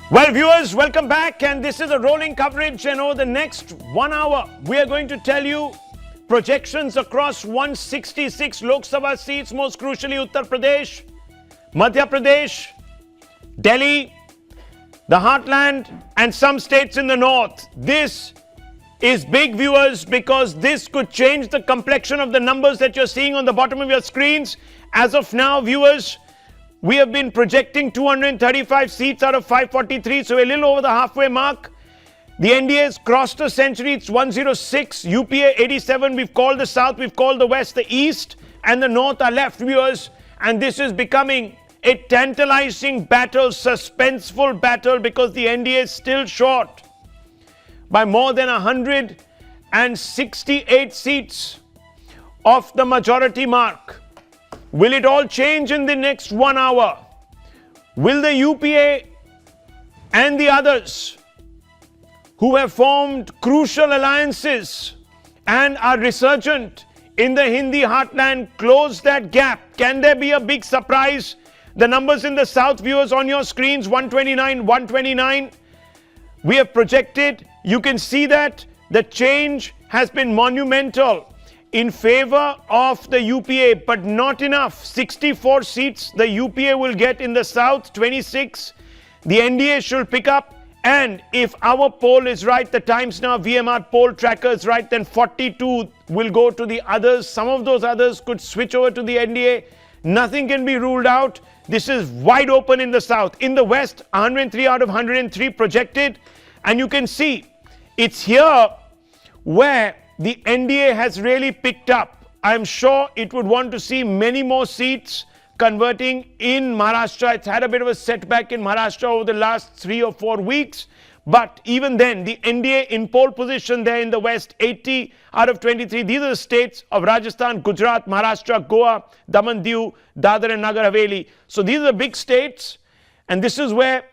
Well, viewers, welcome back, and this is a rolling coverage, and over the next 1 hour, we are going to tell you projections across 166 Lok Sabha seats, most crucially Uttar Pradesh, Madhya Pradesh, Delhi, the heartland, and some states in the north. This is big, viewers, because this could change the complexion of the numbers that you're seeing on the bottom of your screens. As of now, viewers, we have been projecting 235 seats out of 543, so a little over the halfway mark. The NDA has crossed a century. It's 106, UPA 87. We've called the south, we've called the west, the east, and the north are left, viewers. And this is becoming a tantalizing battle, suspenseful battle, because the NDA is still short by more than 168 seats of the majority mark. Will it all change in the next 1 hour? Will the UPA and the others who have formed crucial alliances and are resurgent in the Hindi heartland close that gap? Can there be a big surprise? The numbers in the south, viewers, on your screens, 129, 129. We have projected. You can see that the change has been monumental in favor of the UPA, but not enough. 64 seats the UPA will get in the south, 26 the NDA should pick up, and if our poll is right, the Times Now-VMR poll tracker is right, then 42 will go to the others. Some of those others could switch over to the NDA. Nothing can be ruled out. This is wide open in the south. In the west, 103 out of 103 projected, and you can see it's here where the NDA has really picked up. I'm sure it would want to see many more seats converting in Maharashtra. It's had a bit of a setback in Maharashtra over the last 3 or 4 weeks. But even then, the NDA in pole position there in the west, 80 out of 23. These are the states of Rajasthan, Gujarat, Maharashtra, Goa, Daman, Diu, Dadar and Nagar Haveli. So these are the big states. And this is where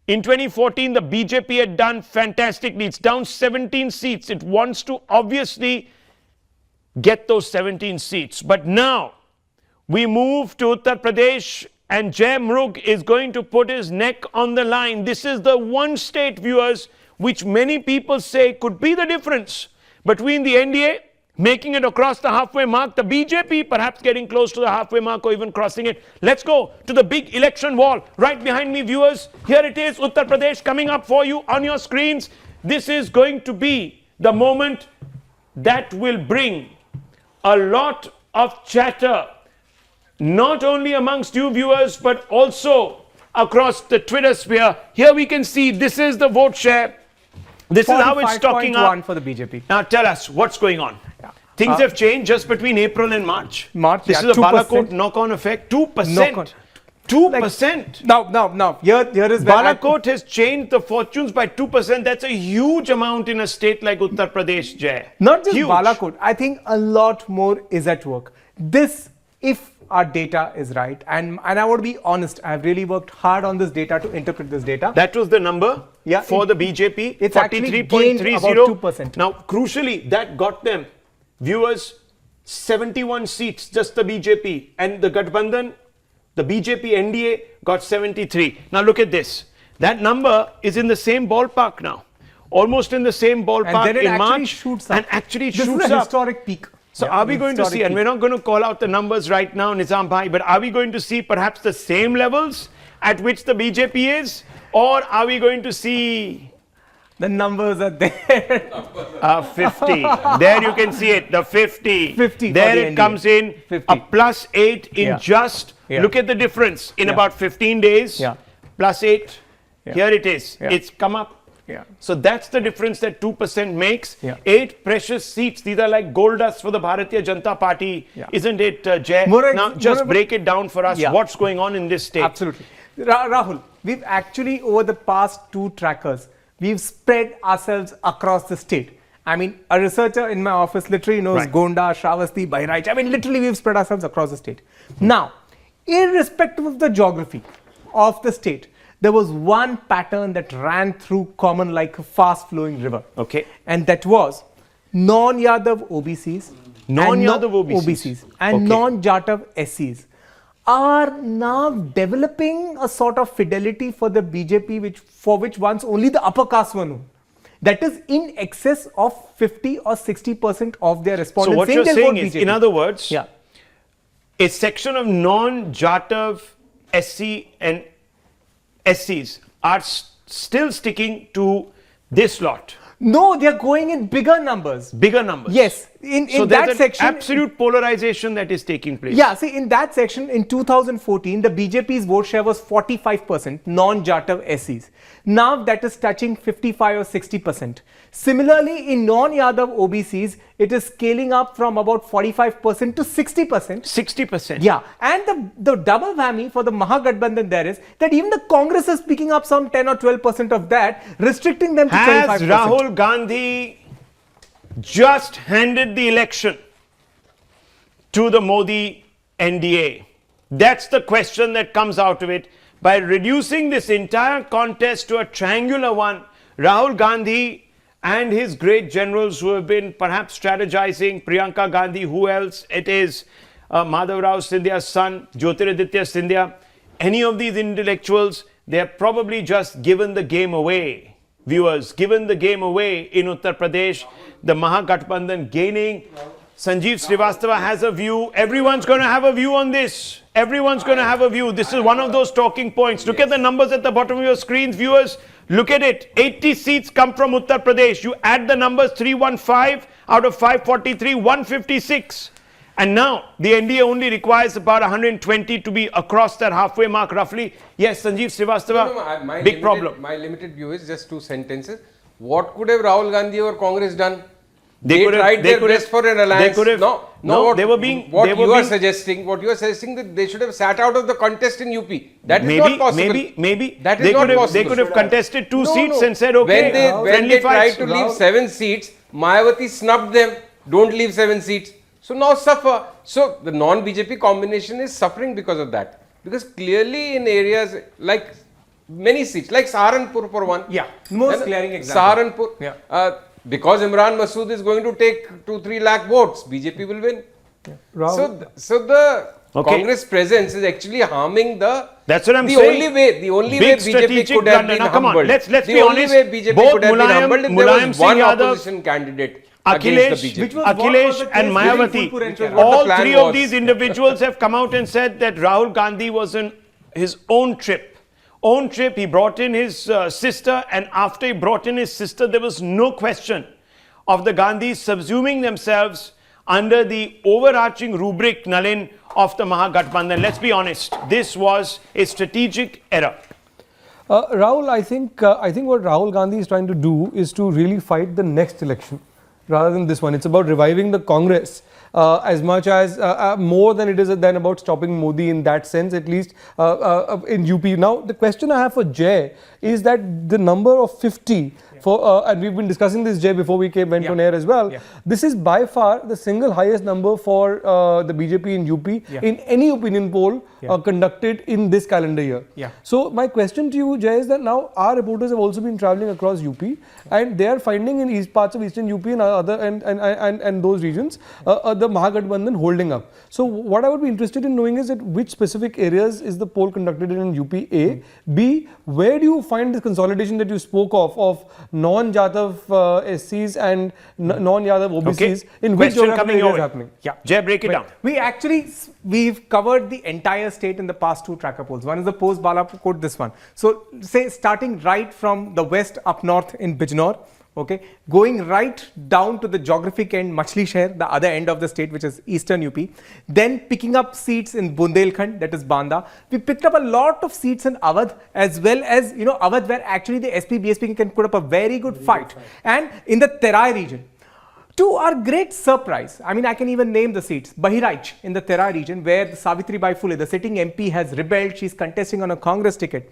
in 2014, the BJP had done fantastically. It's down 17 seats. It wants to obviously get those 17 seats. But now we move to Uttar Pradesh, and Mrug is going to put his neck on the line. This is the one state, viewers, which many people say could be the difference between the NDA making it across the halfway mark, the BJP perhaps getting close to the halfway mark or even crossing it. Let's go to the big election wall right behind me, viewers. Here it is, Uttar Pradesh, coming up for you on your screens. This is going to be the moment that will bring a lot of chatter, not only amongst you viewers, but also across the Twitter sphere. Here we can see this is the vote share. This is how it's stocking up for the BJP. Now tell us what's going on. Yeah. Things have changed just between April and March. This is a 2%. Balakot knock-on effect. 2%. 2%. Now, here is where Balakot has changed the fortunes by 2%. That's a huge amount in a state like Uttar Pradesh, Jay. Not just Balakot. I think a lot more is at work. This, if our data is right, and I would be honest, I've really worked hard on this data to interpret this data. That was the number for the BJP. It's 43.30. About 2%. Now, crucially, that got them, viewers, 71 seats, just the BJP. And the Gathbandhan, the BJP NDA got 73. Now look at this. That number is in the same ballpark now. Almost in the same ballpark and then in March. Shoots up. And actually this shoots is a up. historic peak. So are we going to see, and we're not going to call out the numbers right now, Nizam Bhai, but are we going to see perhaps the same levels at which the BJP is? Or are we going to see... The numbers are there. 50. There you can see it, the 50. 50 there it comes in, 50. a +8 in just, look at the difference, in about 15 days, +8. Here it is. It's come up. So that's the difference that 2% makes. 8 precious seats. These are like gold dust for the Bharatiya Janata Party, isn't it, Jay? Now just break it down for us. What's going on in this state? Absolutely. Rahul, we've actually, over the past 2 trackers, we've spread ourselves across the state. I mean, a researcher in my office literally knows Gonda, Shravasti, Bahraich. I mean, literally we've spread ourselves across the state. Now, irrespective of the geography of the state, there was one pattern that ran through common like a fast-flowing river. Okay. And that was non-Yadav OBCs, non-Yadav OBCs, and non-Jatav SCs are now developing a sort of fidelity for the BJP, for which once only the upper caste were known. That is in excess of 50 or 60% of their respondents. So what you're saying is, in other words, yeah, a section of non-Jatav SC and SCs are still sticking to this lot. No, they are going in bigger numbers. Bigger numbers. Yes. In so that there's section, absolute polarization that is taking place. Yeah, see, in that section, in 2014, the BJP's vote share was 45% non-Jatav SCs. Now that is touching 55 or 60%. Similarly, in non-Yadav OBCs, it is scaling up from about 45% to 60%. 60%. Yeah, and the double whammy for the Mahagathbandhan there is that even the Congress is picking up some 10 or 12% of that, restricting them to 25%. Has Rahul Gandhi just handed the election to the Modi NDA? That's the question that comes out of it. By reducing this entire contest to a triangular one, Rahul Gandhi and his great generals who have been perhaps strategizing, Priyanka Gandhi, who else it is, Madhav Rao Scindia's son, Jyotiraditya Scindia, any of these intellectuals, they have probably just given the game away. Viewers, given the game away in Uttar Pradesh, the Mahagathbandhan gaining. Sanjeev Srivastava has a view. Everyone's going to have a view on this. Everyone's going to have a view. This is one of those talking points. Look at the numbers at the bottom of your screens, viewers. Look at it. 80 seats come from Uttar Pradesh. You add the numbers 315 out of 543, 156. And now the NDA only requires about 120 to be across that halfway mark roughly. Yes, Sanjeev Srivastava, big problem. My limited view is just 2 sentences. What could have Rahul Gandhi or Congress done? They tried their best for an alliance. No, they were being. What you are suggesting that they should have sat out of the contest in UP. That is not possible. Maybe that is not possible. They could have contested 2 seats and said, okay. When they tried to leave 7 seats, Mayawati snubbed them. Don't leave 7 seats. So now suffer. So the non-BJP combination is suffering because of that. Because clearly in areas like many seats, like Saharanpur for one. Yeah, most glaring example. Saharanpur. Yeah. Because Imran Masood is going to take 2-3 lakh votes, BJP will win. Yeah. So the Congress presence is actually harming the. That's what I'm saying. The only way BJP could have been humbled. Come on, let's be honest. The only way BJP could have been humbled if there was one opposition candidate. Akhilesh and Mayawati, all 3 of these individuals have come out and said that Rahul Gandhi was on his own trip. He brought in his sister, and after he brought in his sister, there was no question of the Gandhis subsuming themselves under the overarching rubric, Nalin, of the Mahagathbandhan. Let's be honest, this was a strategic error. Rahul, I think what Rahul Gandhi is trying to do is to really fight the next election rather than this one. It's about reviving the Congress as much as more than it is than about stopping Modi in that sense, at least in UP. Now, the question I have for Jay is that the number of 50 for, and we've been discussing this, Jay, before we went on air as well. Yeah. This is by far the single highest number for the BJP in UP in any opinion poll conducted in this calendar year. Yeah. So my question to you, Jay, is that now our reporters have also been traveling across UP and they are finding in parts of eastern UP and other and those regions the Mahagathbandhan holding up. So what I would be interested in knowing is that which specific areas is the poll conducted in UP A? B, where do you find this consolidation that you spoke of non-Jatav SCs and non-Yadav OBCs in which geographical areas happening? Yeah, Jay, break it down. We've covered the entire state in the past 2 tracker polls. One is the post Balapur, this one. So say starting right from the west up north in Bijnor, okay, going right down to the geographic end, Machli Shahar, the other end of the state, which is eastern UP. Then picking up seats in Bundelkhand, that is Banda. We picked up a lot of seats in Awadh, as well as, Awadh, where actually the SP-BSP can put up a very good fight. And in the Terai region, to our great surprise, I mean, I can even name the seats. Bahiraich in the Terai region, where Savitribai Phule, the sitting MP, has rebelled. She's contesting on a Congress ticket.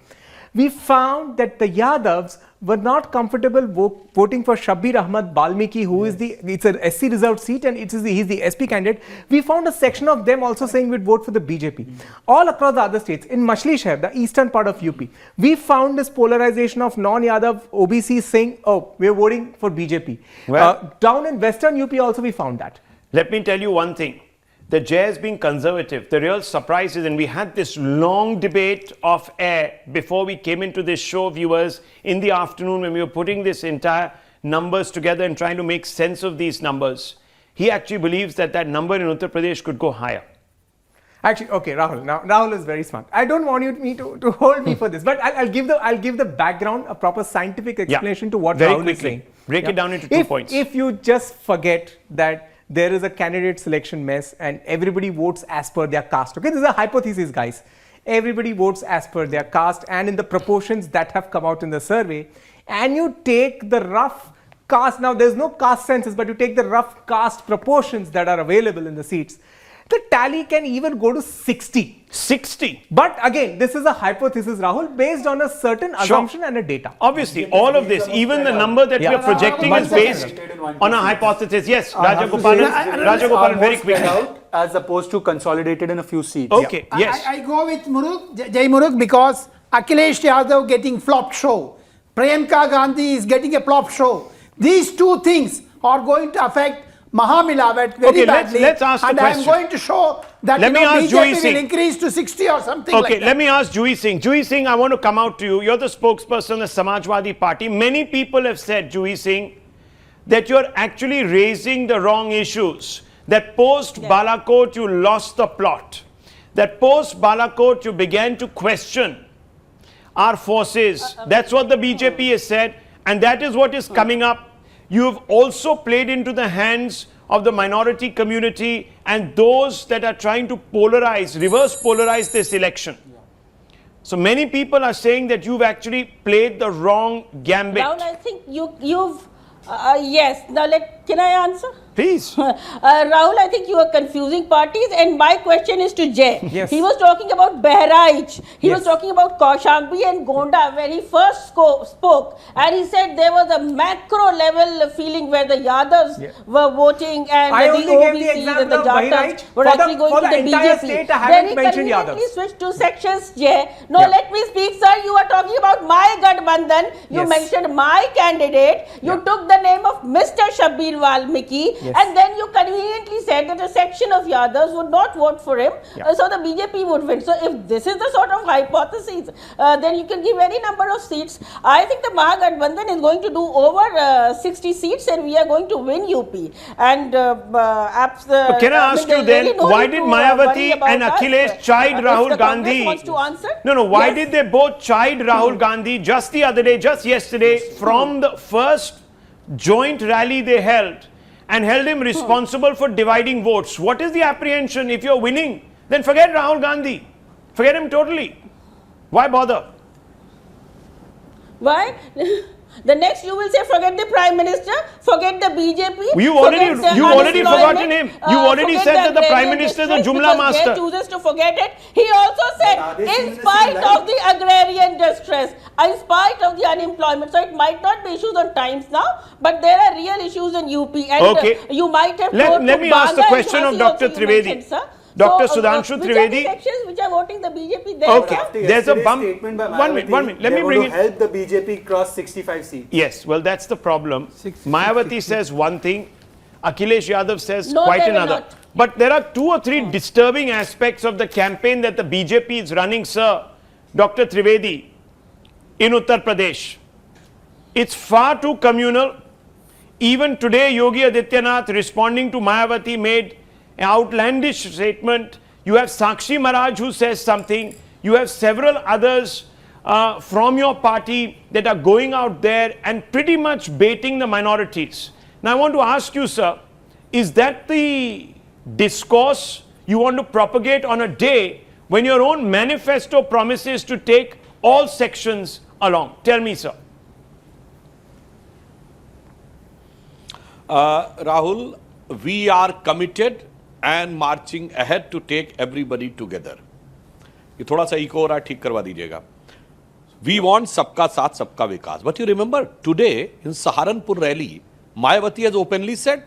We found that the Yadavs were not comfortable voting for Shabbir Ahmad Balmiki, who is it's a SC reserved seat and he's the SP candidate. We found a section of them also saying we'd vote for the BJP. All across the other states, in Machli Shahar, the eastern part of UP, we found this polarization of non-Yadav OBCs saying, oh, we're voting for BJP. Well, down in western UP also we found that. Let me tell you one thing. that Jay is being conservative. The real surprise is, and we had this long debate off air before we came into this show, viewers, in the afternoon when we were putting this entire numbers together and trying to make sense of these numbers. He actually believes that that number in Uttar Pradesh could go higher. Actually, okay, Rahul. Now, Rahul is very smart. I don't want me to hold me for this, but I'll give the background, a proper scientific explanation to what Rahul is saying. Break it down into 2 points. If you just forget that there is a candidate selection mess and everybody votes as per their caste. Okay, this is a hypothesis, guys. Everybody votes as per their caste and in the proportions that have come out in the survey. And you take the rough caste. Now, there's no caste census, but you take the rough caste proportions that are available in the seats. The tally can even go to 60. 60. But again, this is a hypothesis, Rahul, based on a certain assumption and a data. Obviously, all of this, even the number that we are projecting is based on a hypothesis. Yes, Rajagopalan, very quickly. As opposed to consolidated in a few seats. Okay, yes. I go with Mrug, Jai Mrug, because Akhilesh Yadav getting flop show. Priyanka Gandhi is getting a flop show. These two things are going to affect Mahamilawat very badly. Let's ask the question. And I'm going to show that BJP will increase to 60 or something like that. Okay, let me ask Juhi Singh. Juhi Singh, I want to come out to you. You're the spokesperson of the Samajwadi Party. Many people have said, Juhi Singh, that you're actually raising the wrong issues. That post Balakot, you lost the plot. That post Balakot, you began to question our forces. That's what the BJP has said. And that is what is coming up. You have also played into the hands of the minority community and those that are trying to polarize, reverse polarize this election. So many people are saying that you've actually played the wrong gambit. Rahul, I think you've yes. Now can I answer? Please. Rahul, I think you are confusing parties, and my question is to Jay. Yes. He was talking about Bahraich. He was talking about Kaushambi and Gonda where he first spoke, and he said there was a macro level feeling where the Yadavs were voting and the OBCs and the Jatas were actually going to the BJP. Then he conveniently switched to sections, Jay. No, let me speak, sir. You are talking about Mahagathbandhan. You mentioned my candidate. You took the name of Mr. Shabbir Valmiki. And then you conveniently said that a section of Yadavs would not vote for him, so the BJP would win. So if this is the sort of hypothesis, then you can give any number of seats. I think the Mahagathbandhan is going to do over 60 seats and we are going to win UP. And can I ask you then, why did Mayawati and Akhilesh chide Rahul Gandhi? Wants to answer? No, why did they both chide Rahul Gandhi just the other day, just yesterday, from the first joint rally they held? And held him responsible for dividing votes. What is the apprehension? If you're winning, then forget Rahul Gandhi. Forget him totally. Why bother? Why? The next you will say forget the Prime Minister, forget the BJP. You already forgotten him. You already said that the Prime Minister is a Jumla master. He chooses to forget it. He also said, in spite of the agrarian distress, in spite of the unemployment, so it might not be issues on Times Now, but there are real issues in UP. And you might have let me ask the question of Dr. Trivedi. Dr. Sudhanshu Trivedi. Sections which are voting the BJP there. Okay, there's a bump. 1 minute. Let me bring it. Help the BJP cross 65 seats. Yes, well, that's the problem. Mayawati says one thing, Akhilesh Yadav says quite another. But there are 2 or 3 disturbing aspects of the campaign that the BJP is running, sir, Dr. Trivedi, in Uttar Pradesh. It's far too communal. Even today, Yogi Adityanath, responding to Mayawati, made an outlandish statement. You have Sakshi Maharaj who says something. You have several others from your party that are going out there and pretty much baiting the minorities. Now I want to ask you, sir, is that the discourse you want to propagate on a day when your own manifesto promises to take all sections along? Tell me, sir. Rahul, we are committed and marching ahead to take everybody together. ये थोड़ा सा eco हो रहा है, ठीक करवा दीजिएगा. We want सबका साथ सबका विकास. But you remember today in Saharanpur rally, Mayawati has openly said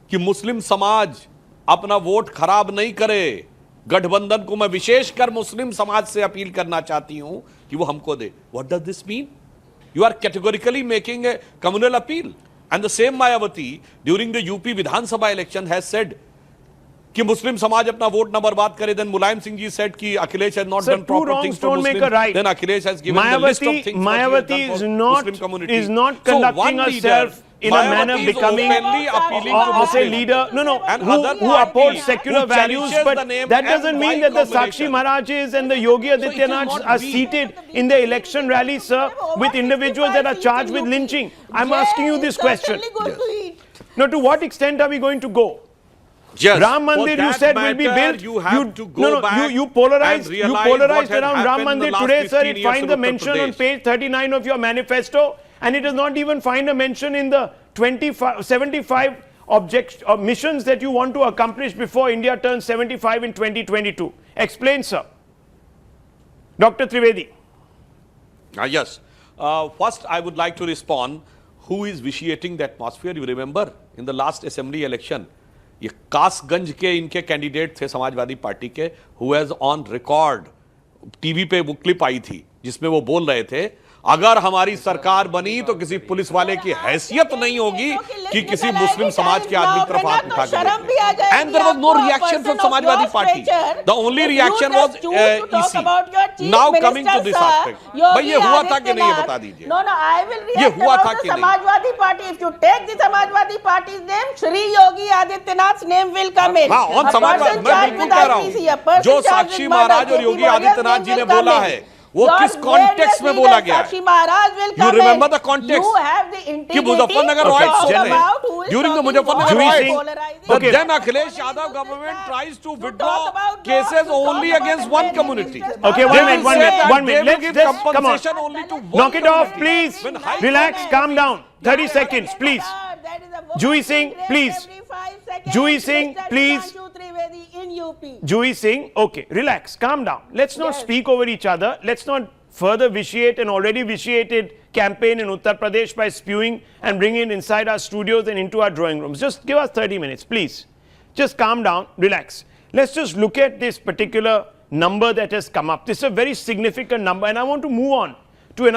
कि मुस्लिम समाज अपना वोट खराब नहीं करे. गठबंधन को मैं विशेषकर मुस्लिम समाज से अपील करना चाहती हूं कि वो हमको दे. What does this mean? You are categorically making a communal appeal. And the same Mayawati during the UP Vidhan Sabha election has said कि मुस्लिम समाज अपना वोट न बर्बाद करे, then Mulayam Singh ji said कि Akhilesh has not Sir, done two proper wrongs things for don't make Muslims, a right. then Akhilesh has given the list of things what he has Mayawati done is for not Muslim community. is not So conducting one leader, herself in a manner Mayawati is becoming openly appealing to of a Muslims. leader, And who other upholds parties secular who values, cherishes but the name that doesn't mean MY that the Sakshi combination. Maharajas and the Yogi it is Adityanaths not are we. seated in the election rally, sir, with individuals that are charged with lynching. I'm asking you this question. Now, to what extent are we going to go? Yes. Ram For Mandir, you that said, will be matter, built. You have to go back you polarized, and you realize polarized what has around Ram happened in the Mandir last today, sir. 15 It years finds in a Uttar mention on Pradesh. page 39 of your manifesto, and it does not even find a mention in the 75 missions that you want to accomplish before India turns 75 in 2022. Explain, sir. Dr. Trivedi. Yes. First, I would like to respond. Who is vitiating the atmosphere? You remember in the last assembly election, ये कासगंज के इनके candidate थे Samajwadi party के, who has on record, TV पे वो clip आई थी जिसमें वो बोल रहे थे, अगर हमारी सरकार बनी तो किसी पुलिस वाले की हैसियत नहीं होगी कि किसी मुस्लिम समाज के आदमी की तरफ हाथ उठा के, and there was no reaction from Samajwadi Party. The only reaction was EC. Now coming to this aspect, भाई ये हुआ था कि नहीं, ये बता दीजिए. No, I will ये react हुआ था about कि the नहीं? Samajwadi Party. If you take the Samajwadi Party's name, Shri Yogi Adityanath's name will come in. हाँ, on समाजवाद मैं बिल्कुल कह रहा हूँ, जो साक्षी महाराज और योगी आदित्यनाथ जी ने बोला है, वो किस कॉन्टेक्स्ट में बोला गया है? You remember the context? कि मुजफ्फरनगर riots चले during the Muzaffarnagar riots. But then Akhilesh Yadav government tries to withdraw cases only against one community. Okay, one minute. Let's just come on. Only to one Knock it off, community. please. When High Relax, Court- calm down. 30 seconds, please. Juhi Singh, please. Juhi Singh, please. Juhi Singh, okay, relax, calm down. Let's not speak over each other. Let's not further vitiate an already vitiated campaign in Uttar Pradesh by spewing and bringing it inside our studios and into our drawing rooms. Just give us 30 minutes, please. Just calm down, relax. Let's just look at this particular number that has come up. This is a very significant number, and I want to move on to another.